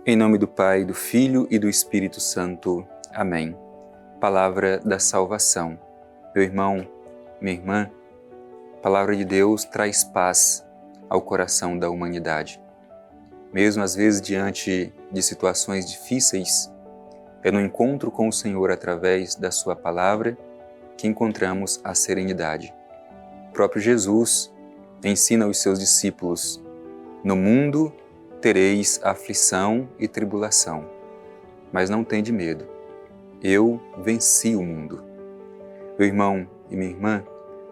Em nome do Pai, do Filho e do Espírito Santo. Amém. Palavra da salvação. Meu irmão, minha irmã, a palavra de Deus traz paz ao coração da humanidade. Mesmo às vezes diante de situações difíceis, é no encontro com o Senhor através da sua palavra que encontramos a serenidade. O próprio Jesus ensina aos seus discípulos: no mundo tereis aflição e tribulação, mas não tende medo. Eu venci o mundo. Meu irmão e minha irmã,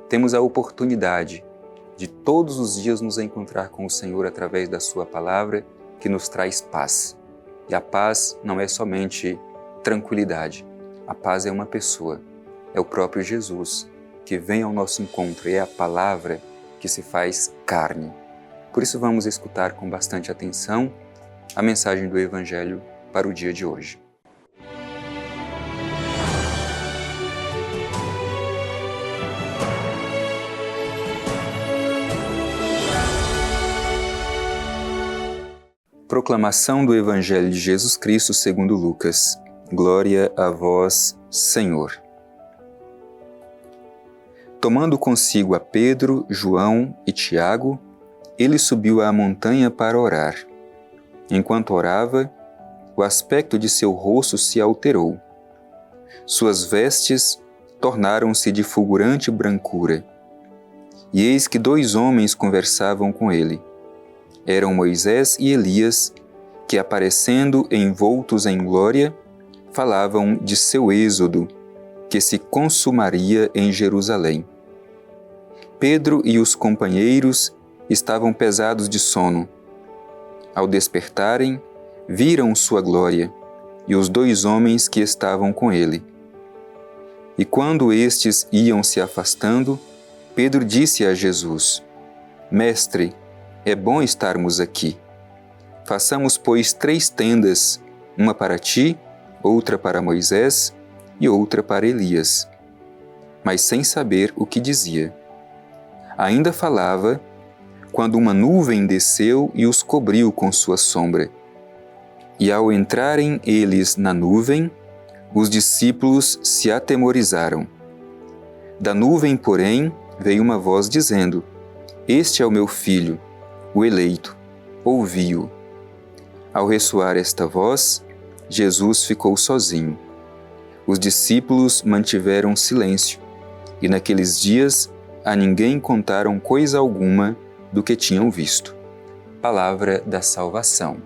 temos a oportunidade de todos os dias nos encontrar com o Senhor através da sua palavra, que nos traz paz. E a paz não é somente tranquilidade. A paz é uma pessoa, é o próprio Jesus, que vem ao nosso encontro e é a palavra que se faz carne. Por isso vamos escutar com bastante atenção a mensagem do Evangelho para o dia de hoje. Proclamação do Evangelho de Jesus Cristo segundo Lucas. Glória a vós, Senhor. Tomando consigo a Pedro, João e Tiago, ele subiu à montanha para orar. Enquanto orava, o aspecto de seu rosto se alterou. Suas vestes tornaram-se de fulgurante brancura. E eis que 2 homens conversavam com ele. Eram Moisés e Elias, que, aparecendo envoltos em glória, falavam de seu êxodo, que se consumaria em Jerusalém. Pedro e os companheiros estavam pesados de sono. Ao despertarem, viram sua glória e os 2 homens que estavam com ele. E quando estes iam se afastando, Pedro disse a Jesus: Mestre, é bom estarmos aqui. Façamos, pois, 3 tendas, uma para ti, outra para Moisés e outra para Elias. Mas sem saber o que dizia. Ainda falava, quando uma nuvem desceu e os cobriu com sua sombra. E ao entrarem eles na nuvem, os discípulos se atemorizaram. Da nuvem, porém, veio uma voz dizendo: Este é o meu filho, o eleito, ouvi-o. Ao ressoar esta voz, Jesus ficou sozinho. Os discípulos mantiveram silêncio, e naqueles dias a ninguém contaram coisa alguma do que tinham visto. Palavra da salvação.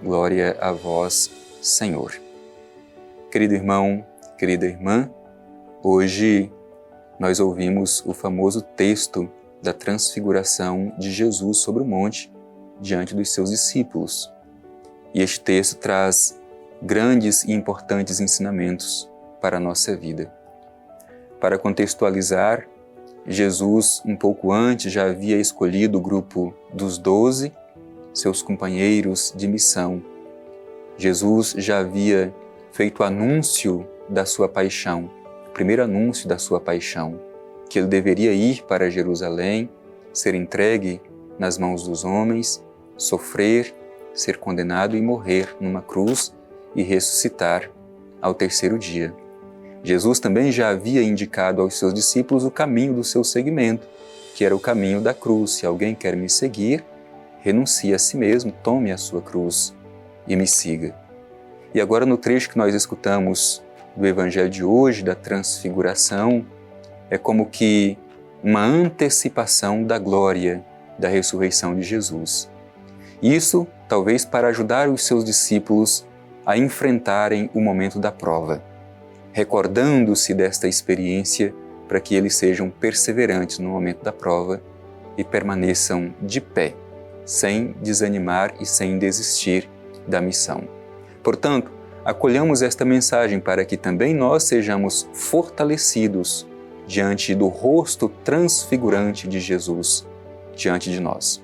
Glória a vós, Senhor. Querido irmão, querida irmã, hoje nós ouvimos o famoso texto da transfiguração de Jesus sobre o monte diante dos seus discípulos. E este texto traz grandes e importantes ensinamentos para a nossa vida. Para contextualizar, Jesus, um pouco antes, já havia escolhido o grupo dos 12, seus companheiros de missão. Jesus já havia feito o anúncio da sua paixão, o primeiro anúncio da sua paixão, que ele deveria ir para Jerusalém, ser entregue nas mãos dos homens, sofrer, ser condenado e morrer numa cruz e ressuscitar ao 3º dia. Jesus também já havia indicado aos seus discípulos o caminho do seu seguimento, que era o caminho da cruz. Se alguém quer me seguir, renuncie a si mesmo, tome a sua cruz e me siga. E agora no trecho que nós escutamos do Evangelho de hoje, da transfiguração, é como que uma antecipação da glória da ressurreição de Jesus. Isso talvez para ajudar os seus discípulos a enfrentarem o momento da prova, recordando-se desta experiência para que eles sejam perseverantes no momento da prova e permaneçam de pé, sem desanimar e sem desistir da missão. Portanto, acolhamos esta mensagem para que também nós sejamos fortalecidos diante do rosto transfigurante de Jesus diante de nós.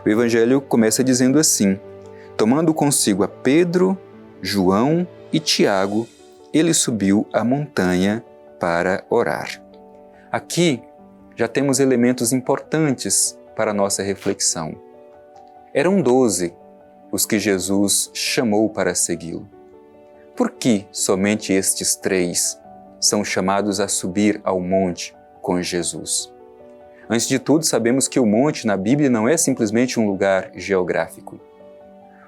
O Evangelho começa dizendo assim: tomando consigo a Pedro, João e Tiago, ele subiu a montanha para orar. Aqui já temos elementos importantes para a nossa reflexão. Eram 12 os que Jesus chamou para segui-lo. Por que somente estes 3 são chamados a subir ao monte com Jesus? Antes de tudo, sabemos que o monte na Bíblia não é simplesmente um lugar geográfico.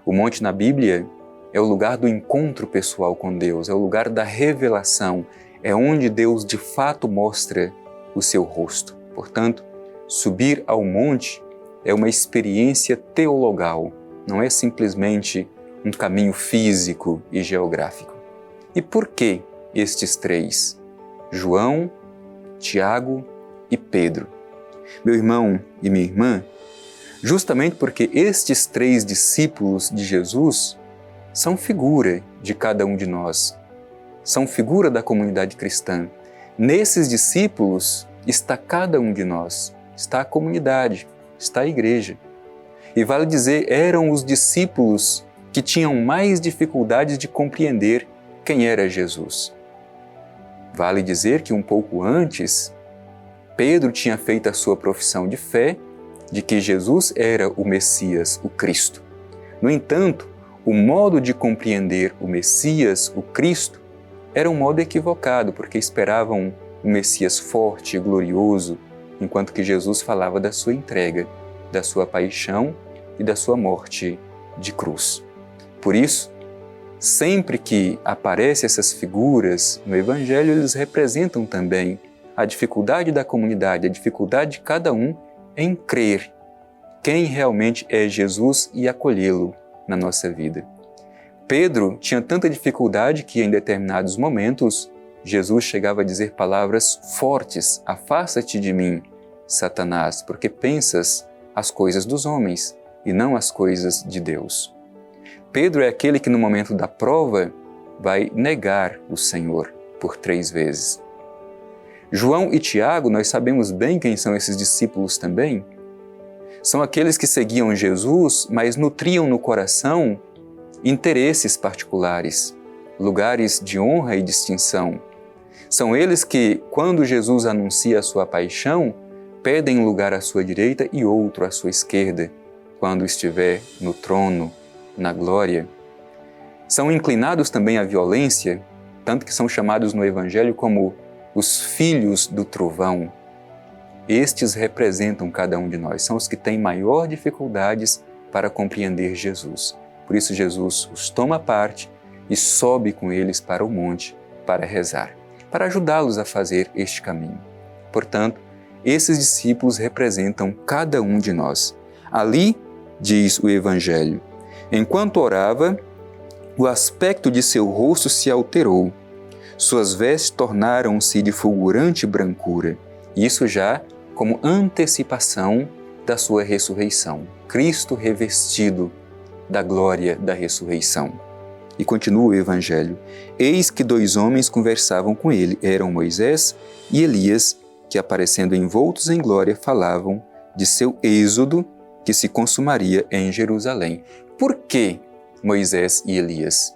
O monte na Bíblia é o lugar do encontro pessoal com Deus, é o lugar da revelação, é onde Deus de fato mostra o seu rosto. Portanto, subir ao monte é uma experiência teologal, não é simplesmente um caminho físico e geográfico. E por que estes 3? João, Tiago e Pedro. Meu irmão e minha irmã, justamente porque estes 3 discípulos de Jesus são figura de cada um de nós, são figura da comunidade cristã. Nesses discípulos está cada um de nós, está a comunidade, está a igreja. E vale dizer, eram os discípulos que tinham mais dificuldades de compreender quem era Jesus. Vale dizer que um pouco antes, Pedro tinha feito a sua profissão de fé de que Jesus era o Messias, o Cristo. No entanto, o modo de compreender o Messias, o Cristo, era um modo equivocado, porque esperavam um Messias forte e glorioso, enquanto que Jesus falava da sua entrega, da sua paixão e da sua morte de cruz. Por isso, sempre que aparecem essas figuras no Evangelho, eles representam também a dificuldade da comunidade, a dificuldade de cada um em crer quem realmente é Jesus e acolhê-lo na nossa vida. Pedro tinha tanta dificuldade que em determinados momentos Jesus chegava a dizer palavras fortes: afasta-te de mim, Satanás, porque pensas as coisas dos homens e não as coisas de Deus. Pedro é aquele que no momento da prova vai negar o Senhor por 3 vezes. João e Tiago, nós sabemos bem quem são esses discípulos também. São aqueles que seguiam Jesus, mas nutriam no coração interesses particulares, lugares de honra e distinção. São eles que, quando Jesus anuncia a sua paixão, pedem um lugar à sua direita e outro à sua esquerda, quando estiver no trono, na glória. São inclinados também à violência, tanto que são chamados no Evangelho como os filhos do trovão. Estes representam cada um de nós, são os que têm maior dificuldades para compreender Jesus. Por isso Jesus os toma à parte e sobe com eles para o monte para rezar, para ajudá-los a fazer este caminho. Portanto, esses discípulos representam cada um de nós. Ali, diz o Evangelho, enquanto orava, o aspecto de seu rosto se alterou, suas vestes tornaram-se de fulgurante brancura, isso já como antecipação da sua ressurreição. Cristo revestido da glória da ressurreição. E continua o Evangelho. Eis que 2 homens conversavam com ele, eram Moisés e Elias, que aparecendo envoltos em glória falavam de seu êxodo que se consumaria em Jerusalém. Por que Moisés e Elias?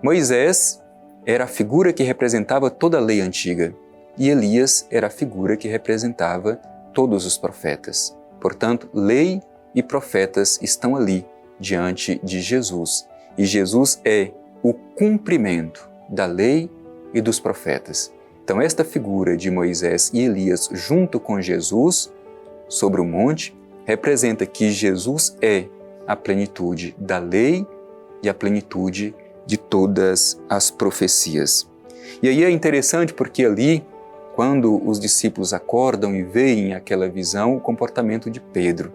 Moisés era a figura que representava toda a lei antiga e Elias era a figura que representava todos os profetas. Portanto, lei e profetas estão ali diante de Jesus. E Jesus é o cumprimento da lei e dos profetas. Então, esta figura de Moisés e Elias junto com Jesus sobre o monte representa que Jesus é a plenitude da lei e a plenitude de todas as profecias. E aí é interessante porque ali, quando os discípulos acordam e veem aquela visão, o comportamento de Pedro.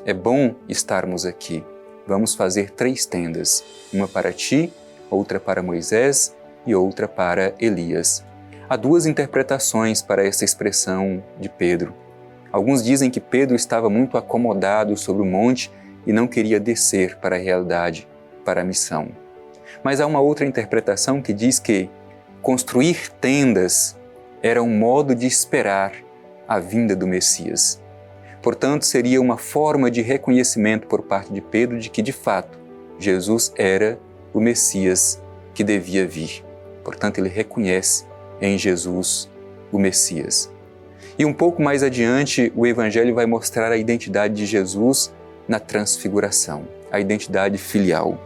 É bom estarmos aqui. Vamos fazer 3 tendas, uma para ti, outra para Moisés e outra para Elias. Há 2 interpretações para essa expressão de Pedro. Alguns dizem que Pedro estava muito acomodado sobre o monte e não queria descer para a realidade, para a missão. Mas há uma outra interpretação que diz que construir tendas era um modo de esperar a vinda do Messias. Portanto, seria uma forma de reconhecimento por parte de Pedro de que, de fato, Jesus era o Messias que devia vir. Portanto, ele reconhece em Jesus o Messias. E um pouco mais adiante, o Evangelho vai mostrar a identidade de Jesus na transfiguração. a identidade filial.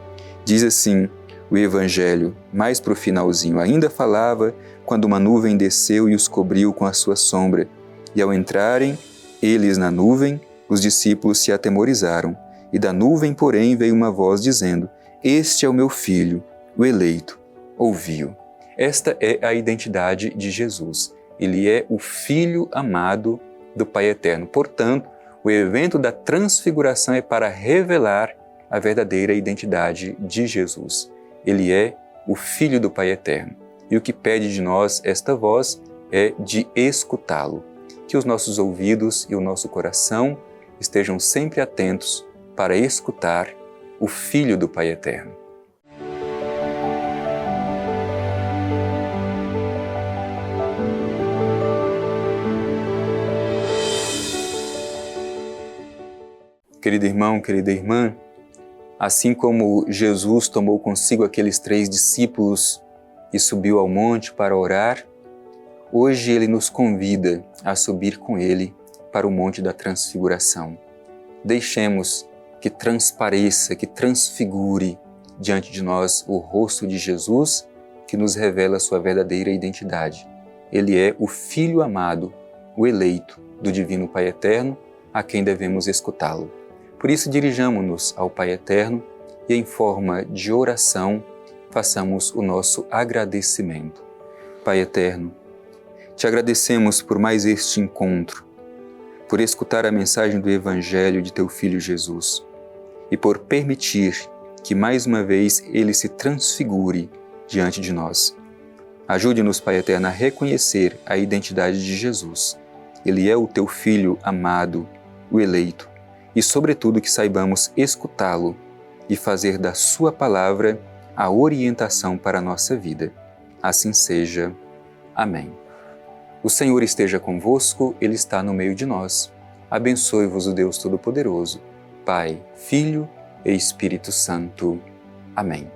Diz assim o Evangelho, mais para o finalzinho: ainda falava quando uma nuvem desceu e os cobriu com a sua sombra, e ao entrarem eles na nuvem, os discípulos se atemorizaram, e da nuvem, porém, veio uma voz dizendo: este é o meu filho, o eleito, ouvi-o. Esta é a identidade de Jesus. Ele é o Filho amado do Pai Eterno. Portanto, o evento da transfiguração é para revelar a verdadeira identidade de Jesus. Ele é o Filho do Pai Eterno. E o que pede de nós esta voz é de escutá-lo. Que os nossos ouvidos e o nosso coração estejam sempre atentos para escutar o Filho do Pai Eterno. Querido irmão, querida irmã, assim como Jesus tomou consigo aqueles 3 discípulos e subiu ao monte para orar, hoje Ele nos convida a subir com Ele para o Monte da Transfiguração. Deixemos que transpareça, que transfigure diante de nós o rosto de Jesus, que nos revela a sua verdadeira identidade. Ele é o Filho amado, o eleito do Divino Pai Eterno, a quem devemos escutá-lo. Por isso, dirijamo-nos ao Pai Eterno e, em forma de oração, façamos o nosso agradecimento. Pai Eterno, te agradecemos por mais este encontro, por escutar a mensagem do Evangelho de Teu Filho Jesus e por permitir que mais uma vez Ele se transfigure diante de nós. Ajude-nos, Pai Eterno, a reconhecer a identidade de Jesus. Ele é o Teu Filho amado, o eleito, e sobretudo que saibamos escutá-lo e fazer da Sua palavra a orientação para a nossa vida. Assim seja. Amém. O Senhor esteja convosco, Ele está no meio de nós. Abençoe-vos o Deus Todo-Poderoso, Pai, Filho e Espírito Santo. Amém.